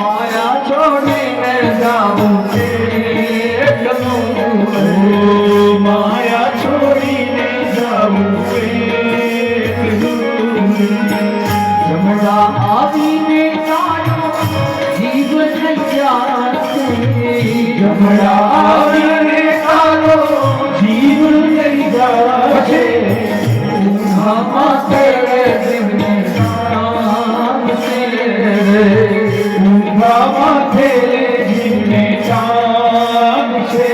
माया छोड़ने जाऊं माया छोड़ीने जाऊं जमड़ा आवीने तारो जीवन जाते जमड़ा आवीने तारो जीवन जाते हम तेरे दिन बाबा तेरे जिन्ने चांद से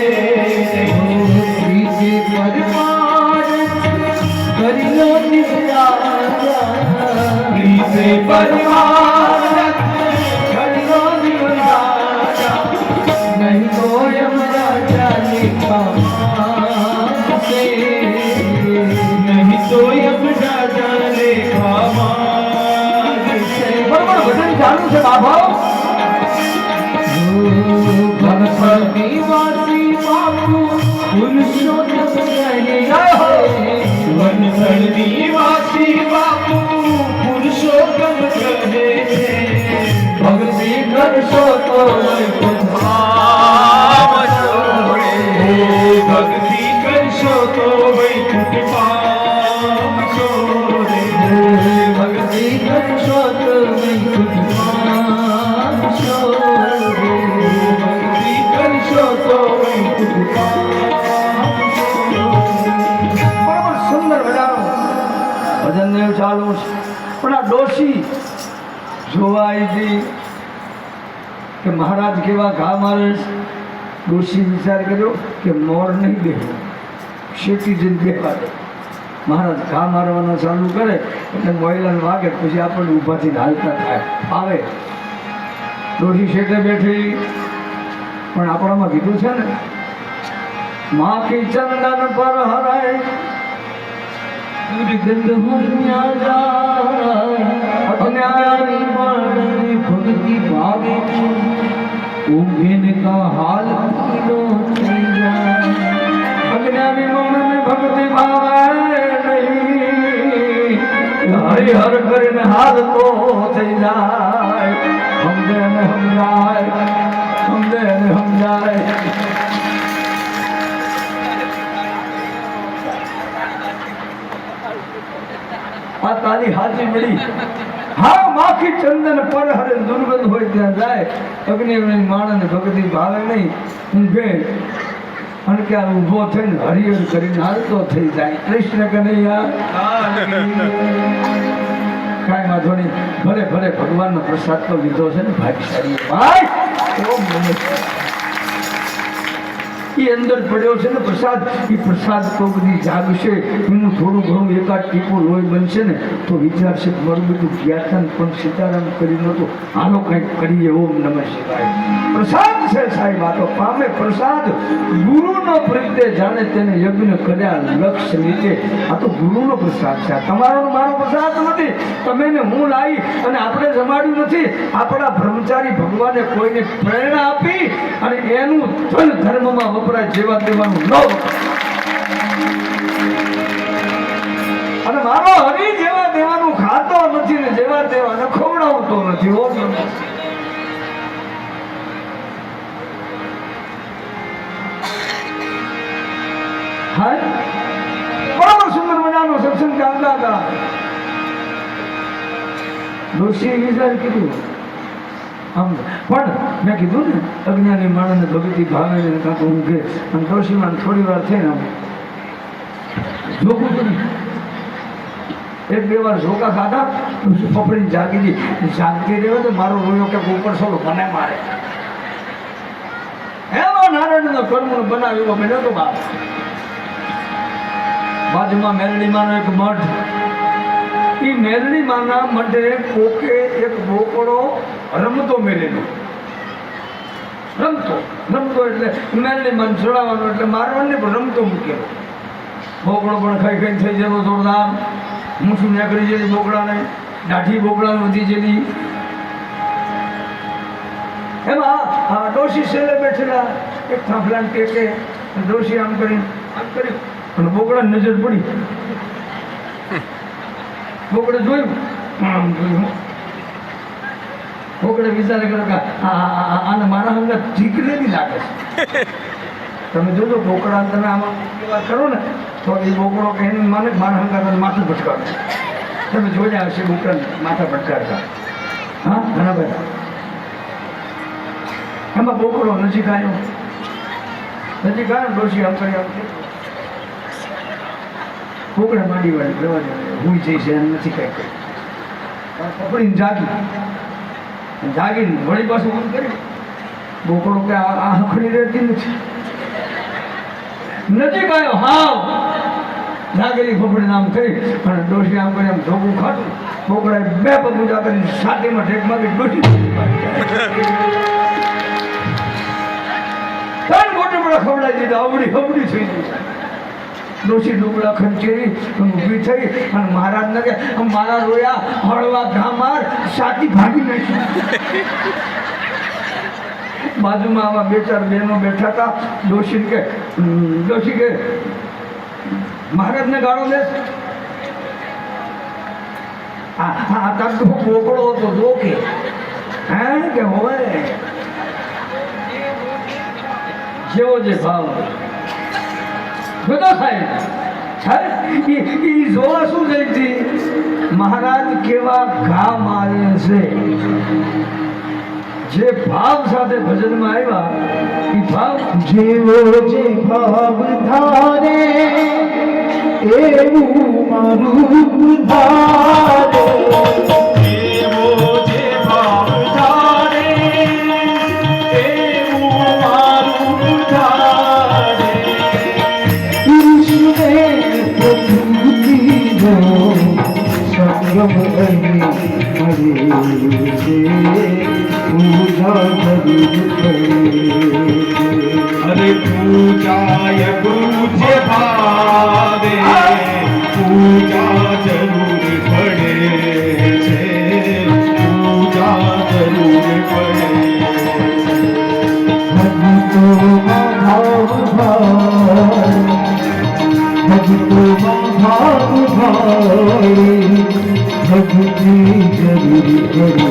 प्रीति परमार करियो निराजा प्रीति परमार करियो निराजा नहीं तो यमराजा लिखा से नहीं तो यमराजा लिखा भजन चालू से बाबा निवासी बाबू पुरुषोत्तम कहे वनस्थल निवासी बाबू पुरुषोत्तम कहे भक्ति करशो तो धाम छोड़े भक्ति करशो तो वैकुंठ धाम छोड़े भक्ति करशो तो वैकुंठ धाम छोड़े भक्ति करशो तो वैकुंठ धाम बराबर सुंदर बजानो भजन ने चालू પણ આ ડોશી જોવા આવી હતી કે મહારાજ કેવા ઘા મારે ડોશી વિચાર કર્યો કે મોર નહીં બેહો શેટી જઈને બેહવા દે મહારાજ ઘા મારવાના ચાલુ કરે એટલે મોયલાને વાગે પછી આપણને ઊભા થઈને હાલતા થાય આવે ડોશી શેઠે બેઠી પણ આપણામાં કીધું છે ને માખી ચંદન પર હરાય ગંધ હુન્યા જાય અજ્ઞાની માણને ભક્તિ ભાવે ઊંઘેને કા હાલ પીલો થઈ જાય અજ્ઞાની માણને ભક્તિ ભાવે નહીં હરિ હર કરીને હાલ તો થઈ જાય સમજે ને સમજાય સમજે ને સમજાય આ તારી હાથી મળી હા માખી ચંદન પર હરે દુર્ગંધ હોય ત્યાં જાય અગ્નિ માણસને ભક્તિ ભાવે નહીં ઊંઘે અને કે ઊભો થઈને હરિહર કરીને હાલતો થઈ જાય કૃષ્ણ કનૈયા કાંઈ વાંધો નહીં ભલે ભલે ભગવાનનો પ્રસાદ તો લીધો છે ને ભાગ્યશાળી ભાઈ ઓમ નમઃ એ અંદર પડ્યો છે ને પ્રસાદ એ પ્રસાદ તો બધી જાગશે એનું થોડું ઘણું એકાદ ટીપું લોહી બનશે ને તો વિચારશે મારું બધું જ્ઞાતન પણ સીતારામ કરી નહોતું આનો કંઈક કરીએ ઓમ નમઃ શિવાય પ્રસાદ છે સાહેબ આ તો પામે પ્રસાદ ગુરુનો પ્રત્યે જાણે તેને યજ્ઞ કર્યા લક્ષ્ય રીતે આ તો ગુરુનો પ્રસાદ છે તમારો મારો પ્રસાદ નથી તમે ને હું લાવી અને આપણે જમાડ્યું નથી આપણા બ્રહ્મચારી ભગવાને કોઈને પ્રેરણા આપી અને એનું ધન ધર્મમાં વપરાય જેવા દેવાનું ન અને મારો હરી જેવા દેવાનું ખાતો નથી ને જેવા દેવાને ખવડાવતો નથી હા બરાબર સુંદર મજાનો સત્સંગ ચાલતા હતા. ડોશીએ વિચાર કીધું આમ પણ મેં કીધું ને અજ્ઞાની માણસને ભગતી ભાવે ને કાં તો ઊંઘે અને ડોશીમાં થોડી વાર થઈને આમ જોવું તો નહીં. એક બે વાર ઝોકા ખાધા પકડીને જાગી ગઈ. જાગતી રહ્યો તો મારો રોયો કે ઉપર સોલો મને મારે એમાં નારાયણનો કર્મ બનાવ્યો મેં નતો બાપ. બાજુમાં મેરડીમાંનો એક મઠ. એ મેરડીમાંના મઠે કોકે એક બોકડો રમતો મેલેલો. રમતો એટલે મેરડીમાં ચડાવવાનો એટલે મારવાનો પણ રમતો મૂકેલો. બોકડો પણ ખાઈ ખાઈ થઈ ગયેલો જોરદાર. મૂછું નીકળી જેલી બોકડાને, દાઢી બોકડાને વધી જેલી. એમાં ડોશી છેલ્લે બેઠેલા એક થાંભલાને ટેકે. ડોશી આમ કરી અને બોકડાને નજર પડી. બોકડે જોયું આમ જોયું. બોકડે વિચારે કર્યો કે આને મારા હંગા ઠીક નથી લાગે છે. તમે જોજો બોકડા તમે આમાં વાત કરો ને તો એ બોકડો કે એને માને મારા હંગા તમે માથું ભટકાવે. તમે જોયા હશે બોકડાને માથા ભટકાડતા. હા ઘણા બધા. એમાં બોકડો નજીક આવ્યો. ડોશી આમ કરી આવતી. બોકડા માંડી વાળી જવા દે હું જઈશ એમ નથી કઈ કરી. પકડીને જાગીને વળી પાછું આમ કરી. બોકડો કે આ હખડી રહેતી નથી. નજીક આવ્યો હાવ જાગેલી ફફડીને આમ કરી અને ડોશી આમ કરી આમ ધોકું ખાધું. બોકડાએ બે પગ ઊંચા કરીને છાતીમાં ઠેક મારી ડોશી મોટા મોટા ખવડાવી દીધા. અવડી હબડી થઈ ગઈ. ડોશી ડુબળા ખંચેરી ઊભી થઈ અને મહારાજને કે મારા રોયા હળવા ઘા માર છાતી ભાગી નાખી. બાજુમાં આવા બે ચાર બહેનો બેઠા હતા. ડોશી કે મહારાજને ગાળો દે. હા તાર તો બોકડો હતો જો કે હે કે હોય જેવો જે ભાવ બધો થાય જોવા શું જઈતી. મહારાજ કેવા ઘા મારે છે. જે ભાવ સાથે ભજનમાં આવ્યા એ ભાવ જેવો જે ભાવ ધારે એવું મારું ધારે. જેવો જે ભાવ ધારે એવું મારું ધારે. ઈશ્વરે પ્રકૃતિનો સંગમ અહીં મળે છે. પૂજા કરવી અરે પૂજાય પૂજ્ય ભાવે પૂજા જરૂર પડે છે. પૂજા જરૂર પડે. ભગતો ભાવ ભગતો ભાવ ભક્તિ જરૂર પડે.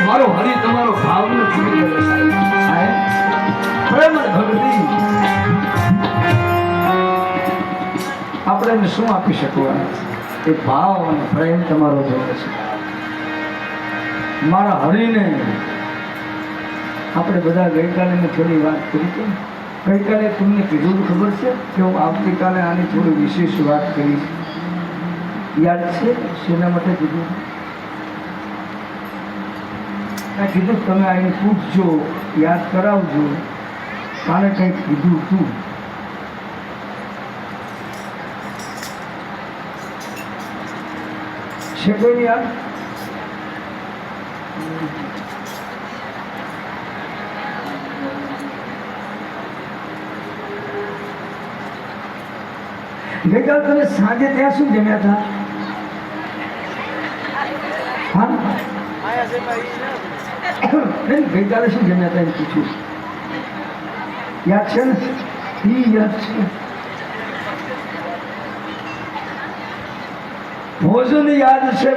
મારો હરી તમારો ભાવ નો આપણે એને શું આપી શકવા? એ ભાવ અને પ્રેમ તમારો જોવે છે. મારા હરીને આપણે બધા ગઈકાલે મેં થોડી વાત કરી હતી. ગઈકાલે તમને કીધું ખબર છે કે હું આવતીકાલે આની થોડી વિશેષ વાત કરીશ. યાદ છે શેના માટે કીધું? મેં કીધું તમે આને પૂછજો, યાદ કરાવજો. કાલે કંઈક કીધું તું. છે કોઈ યાદ? ગઈકાલ તમે સાંજે ત્યાં શું જમ્યા હતા? હા ગઈકાલે શું જમ્યા હતા એમ પૂછ્યું. યાદ છે ને? ઈ યાદ છે. ભોજન યાદ છે.